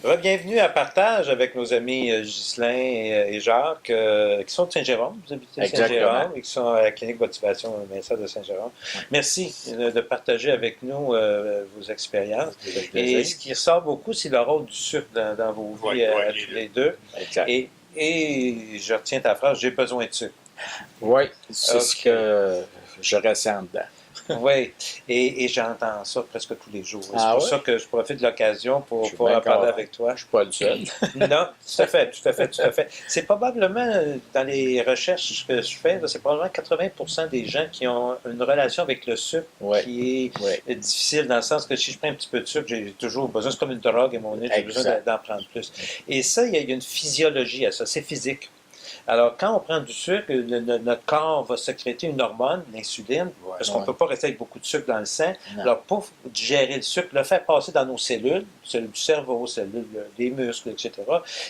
Bienvenue à Partage avec nos amis Ghislain et Jacques, qui sont de Saint-Jérôme. Vous habitez Exactement. Saint-Jérôme et qui sont à la clinique Motivation ministère de Saint-Jérôme. Oui. Merci de partager avec nous vos expériences. Ça fait Et plaisir. ce qui ressort beaucoup, c'est le rôle du sucre dans vos vies Oui, à les tous deux. les deux. Exact. Et je retiens ta phrase, j'ai besoin de sucre. Oui, c'est ce Ok. que je ressens dedans. Oui, et j'entends ça presque tous les jours. Et c'est Ah pour ouais? ça que je profite de l'occasion Je pour suis en bien parler content. avec toi. Je suis pas le seul. Non, tout à fait, tout à fait, tout à fait. C'est probablement, dans les recherches que je fais, c'est probablement 80% des gens qui ont une relation avec le sucre Oui, qui oui, est difficile, dans le sens que si je prends un petit peu de sucre, j'ai toujours besoin, c'est comme une drogue à mon nez, j'ai besoin exact. d'en prendre plus. Et ça, il y a une physiologie à ça, c'est physique. Alors, quand on prend du sucre, notre corps va sécréter une hormone, l'insuline, parce qu'on ne Ouais. peut pas rester avec beaucoup de sucre dans le sang. Non. Alors, pour digérer le sucre, le faire passer dans nos cellules du cerveau, cellules des muscles, etc.,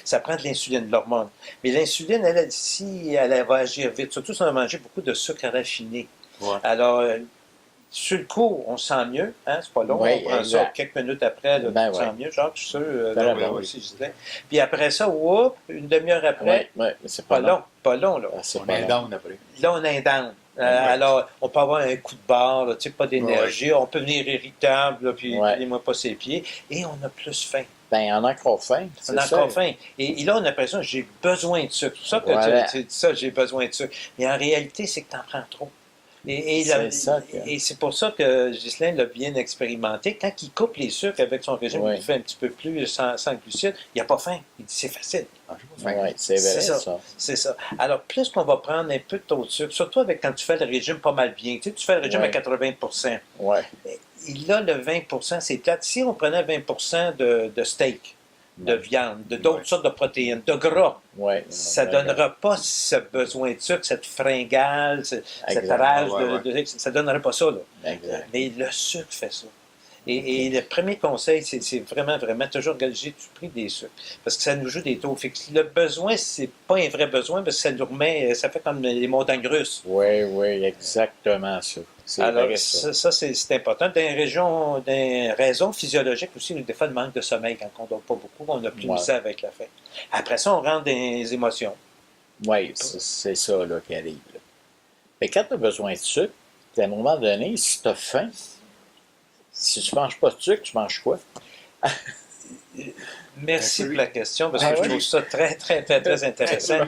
ça prend de l'insuline, de l'hormone. Mais l'insuline, si elle va agir vite, surtout si on a mangé beaucoup de sucre raffiné. Ouais. Alors, sur le coup, on se sent mieux, hein? C'est pas long, Oui, on prend ça exact. quelques minutes après, là, Ben tu te ouais. sens mieux, genre, je suis sûr, Ben moi oui. aussi, je disais. Puis après ça, whoop, une demi-heure Oui, après, oui, mais c'est pas pas long. long, pas long, là. Ah, c'est On pas est long. down après. Là, on est down. Ouais. Alors, on peut avoir un coup de barre, là, tu sais, pas d'énergie, on peut venir irritable, là, puis Ouais. tenez-moi pas ses pieds, et on a plus faim. Ben, on a encore faim. On C'est a ça. encore faim. Et là, on a l'impression que j'ai besoin de sucre. C'est pour ça que Voilà. tu dis ça, j'ai besoin de sucre. Mais en réalité, c'est que tu en prends trop. C'est ça que- Et c'est pour ça que Ghislain l'a bien expérimenté. Quand il coupe les sucres avec son régime, Oui. il fait un petit peu plus sans glucides, il n'y a pas faim. Il dit c'est facile. Ah, j'ai pas faim. Oui, c'est vrai, C'est ça. ça. C'est ça. Alors, plus qu'on va prendre un peu de taux de sucre, surtout avec quand tu fais le régime pas mal bien. Tu sais, tu fais le régime à Ouais. 80%. Oui. Il a le 20%, c'est plate. Si on prenait 20% de steak, de viande, d'autres Ouais. sortes de protéines, de gras, Oui. ça ne donnera pas ce besoin de sucre, cette fringale, cette Exact. rage Ouais, ça ne donnerait pas ça. Là. Exact. Mais le sucre fait ça. Et le premier conseil, c'est vraiment, vraiment toujours gager du prix des sucres. Parce que ça nous joue des taux fixes. Le besoin, c'est pas un vrai besoin parce que ça nous remet, ça fait comme les montagnes russes. Oui, oui, exactement ça. C'est Alors, vrai, ça. ça c'est important. Dans les raisons physiologiques aussi, des fois, le manque de sommeil, quand on ne dort pas beaucoup, on a plus de Ouais. misère avec la faim. Après ça, on rentre dans les émotions. Oui, c'est ça là, qui arrive. Là. Mais quand tu as besoin de sucre, à un moment donné, si tu as faim, si tu ne manges pas de sucre, tu manges quoi? Merci Un pour fruit. la question, parce Ah que je oui? trouve ça très, très, très, très intéressant.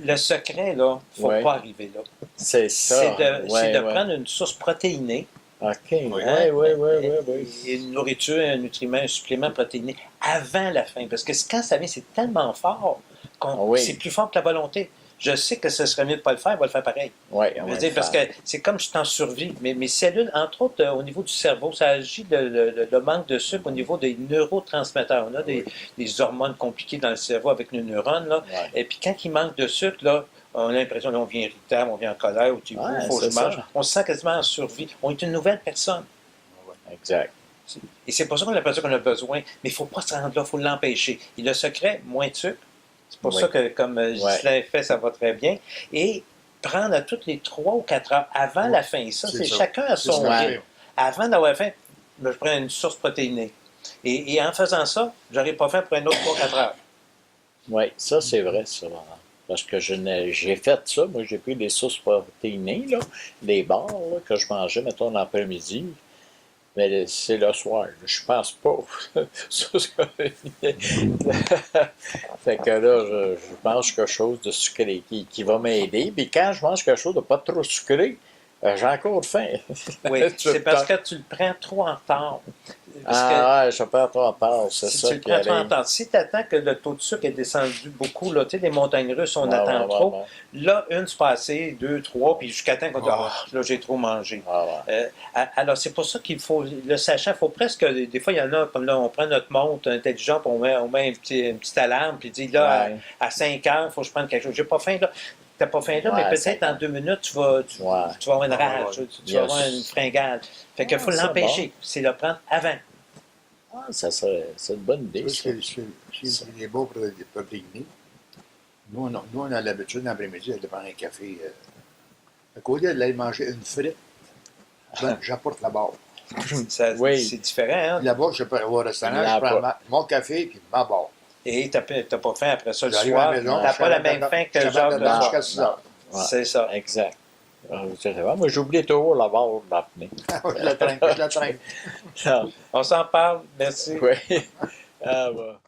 Le secret, là, il ne faut Ouais. pas arriver là. C'est ça. C'est de prendre une source protéinée, OK, oui, hein, oui, oui, oui. et une nourriture, un nutriment, un supplément protéiné avant la faim. Parce que quand ça vient, c'est tellement fort que Oui. c'est plus fort que la volonté. Je sais que ce serait mieux de ne pas le faire, on va le faire pareil. Oui, Je on veux va dire, le parce faire. que c'est comme je suis en survie. Mais mes cellules, entre autres, au niveau du cerveau, ça agit le manque de sucre au niveau des neurotransmetteurs. On a des hormones compliquées dans le cerveau avec nos neurones. Là. Ouais. Et puis quand il manque de sucre, là, on a l'impression qu'on vient irritable, on vient en colère, ou il Ouais, faut que je c'est mange. ça. On se sent quasiment en survie. On est une nouvelle personne. Exact. Et c'est pour ça qu'on a l'impression qu'on a besoin. Mais il ne faut pas se rendre là, il faut l'empêcher. Et le secret, moins de sucre. C'est pour Oui. ça que, comme Ghislain fait, ça va très bien. Et prendre à toutes les 3 ou 4 heures avant la fin. Ça, C'est c'est ça. chacun à son ça. rythme. Avant d'avoir faim, je prends une source protéinée. Et en faisant ça, j'aurais pas faim pour un autre 3-4 heures. Oui, ça, c'est vrai, ça. Parce que j'ai fait ça. Moi, j'ai pris des sources protéinées, là, des barres là, que je mangeais, mettons, l'après-midi. Mais c'est le soir. Je pense pas. Ça, fait que là, je mange quelque chose de sucré qui va m'aider. Puis quand je mange quelque chose de pas trop sucré, j'ai encore faim. Oui, c'est parce que tu le prends trop en retard. Parce que Ah ouais, je perds trop en part, c'est si ça tu le qui prends trop en arrive. retard, si tu attends que le taux de sucre est descendu beaucoup, là, tu sais, les montagnes russes, on Ouais, attend ouais, trop. ouais. Là, une, c'est passé, deux, trois, puis jusqu'à temps qu'on dit, ah, là, j'ai trop mangé. Ah ouais. Alors, c'est pour ça qu'il faut, le sachant, il faut presque, des fois, il y en a, comme là, on prend notre montre intelligente, puis on met une petite alarme, puis dit, là, Ouais. à 5 heures, il faut que je prenne quelque chose. J'ai pas faim, là. T'as pas faim là, Ouais, mais à peut-être 5 en heures. 2 minutes, tu vas avoir une rage, tu vas avoir une fringale. Fait qu'il faut c'est l'empêcher, c'est le prendre avant. Ah, c'est une bonne idée, ça. C'est les beaux protéinés. Nous, on a l'habitude, l'après-midi, d'aller prendre un café. À côté d'aller manger une frite, j'apporte la barre. Oui. C'est différent. Hein? Là-bas, je peux aller au restaurant, Là, je prends pas. mon café, puis ma barre. Et tu n'as pas faim après ça le J'arrive soir. à la maison, Tu n'as je pas la suis même à faim que je suis Jacques à le la soir. jusqu'à 6 heures. Ouais. C'est ça. Exact. Moi, j'oublie toujours la barre de l'apnée. Je la traîne, je la traîne. On s'en parle. Merci. Oui. Ah, bah.